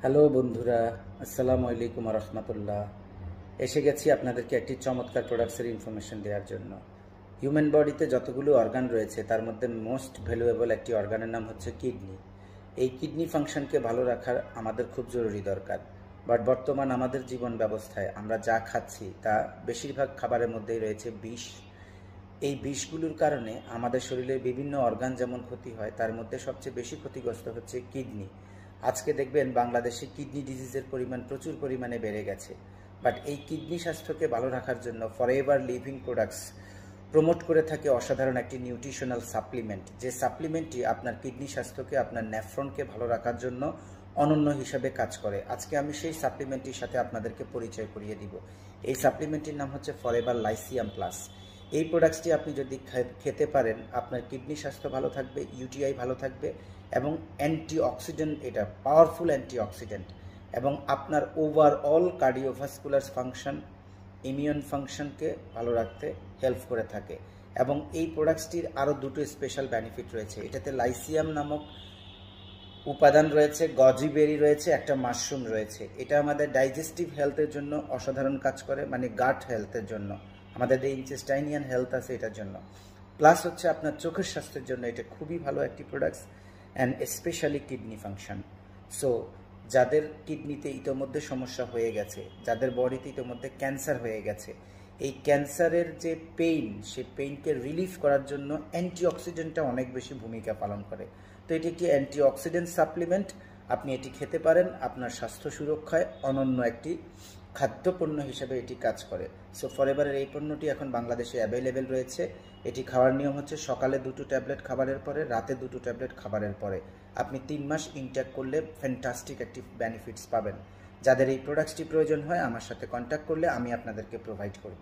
Hello বন্ধুরা, আসসালামু আলাইকুম রহমতুল্লাহ। এসে গেছি আপনাদেরকে একটি চমৎকার প্রোডাক্টসের ইনফরমেশন দেওয়ার জন্য। হিউম্যান বডিতে যতগুলো অর্গান রয়েছে তার মধ্যে মোস্ট ভ্যালুয়েবল একটি অর্গানের নাম হচ্ছে কিডনি। এই কিডনি ফাংশনকে ভালো রাখার আমাদের খুব জরুরি দরকার। বাট বর্তমান আমাদের জীবন ব্যবস্থায় আমরা যা খাচ্ছি তা বেশিরভাগ খাবারের মধ্যেই রয়েছে বিষ। এই বিষগুলোর কারণে আমাদের শরীরের বিভিন্ন অর্গান যেমন ক্ষতি হয়, তার মধ্যে সবচেয়ে বেশি ক্ষতিগ্রস্ত হচ্ছে কিডনি। আজকে দেখবেন বাংলাদেশে কিডনি ডিজিজের পরিমাণ প্রচুর পরিমাণে বেড়ে গেছে। বাট এই কিডনি স্বাস্থ্যকে ভালো রাখার জন্য ফরএভার লিভিং প্রোডাক্টস প্রমোট করে থাকে অসাধারণ একটি নিউট্রিশনাল সাপ্লিমেন্ট, যে সাপ্লিমেন্টটি আপনার কিডনি স্বাস্থ্যকে, আপনার নেফ্রনকে ভালো রাখার জন্য অনন্য হিসাবে কাজ করে। আজকে আমি সেই সাপ্লিমেন্টটির সাথে আপনাদেরকে পরিচয় করিয়ে দিব। এই সাপ্লিমেন্টটির নাম হচ্ছে ফরএভার লাইসিয়াম প্লাস। এই প্রোডাক্টসটি আপনি যদি খেতে পারেন, আপনার কিডনি স্বাস্থ্য ভালো থাকবে, ইউটিআই ভালো থাকবে এবং অ্যান্টিঅক্সিডেন্ট, এটা পাওয়ারফুল অ্যান্টিঅক্সিডেন্ট, এবং আপনার ওভারঅল কার্ডিওভাস্কুলার ফাংশন, ইমিউন ফাংশনকে ভালো রাখতে হেল্প করে থাকে। এবং এই প্রোডাক্টসটির আরও দুটো স্পেশাল বেনিফিট রয়েছে। এটাতে লাইসিয়াম নামক উপাদান রয়েছে, গজি বেরি রয়েছে, একটা মাশরুম রয়েছে। এটা আমাদের ডাইজেস্টিভ হেলথের জন্য অসাধারণ কাজ করে, মানে গাট হেলথের জন্য, আমাদের যে ইনটেস্টাইনিয়ান হেলথ আছে এটার জন্য। প্লাস হচ্ছে আপনার চোখের স্বাস্থ্যের জন্য এটা খুবই ভালো একটি products, and specially kidney function. So যাদের কিডনিতে ইতোমধ্যে সমস্যা হয়ে গেছে, যাদের বডিতে ইতোমধ্যে ক্যান্সার হয়ে গেছে, এই ক্যান্সারের যে পেইন, সেই পেইনকে রিলিফ করার জন্য অ্যান্টিঅক্সিডেন্টটা অনেক বেশি ভূমিকা পালন করে। তো এটি একটি অ্যান্টিঅক্সিডেন্ট সাপ্লিমেন্ট। আপনি এটি খেতে পারেন, আপনার স্বাস্থ্য সুরক্ষায় অনন্য একটি খাদ্যপণ্য হিসেবে এটি কাজ করে। সো ফরএভারের এই পণ্যটি এখন বাংলাদেশে অ্যাভেলেবেল রয়েছে। এটি খাওয়ার নিয়ম হচ্ছে সকালে 2টো ট্যাবলেট খাবারের পরে, রাতে 2টো ট্যাবলেট খাবারের পরে। আপনি 3 মাস ইনটেক করলে ফ্যান্টাস্টিক একটি বেনিফিটস পাবেন। যাদের এই প্রোডাক্টসটি প্রয়োজন হয় আমার সাথে কন্ট্যাক্ট করলে আমি আপনাদেরকে প্রোভাইড করব।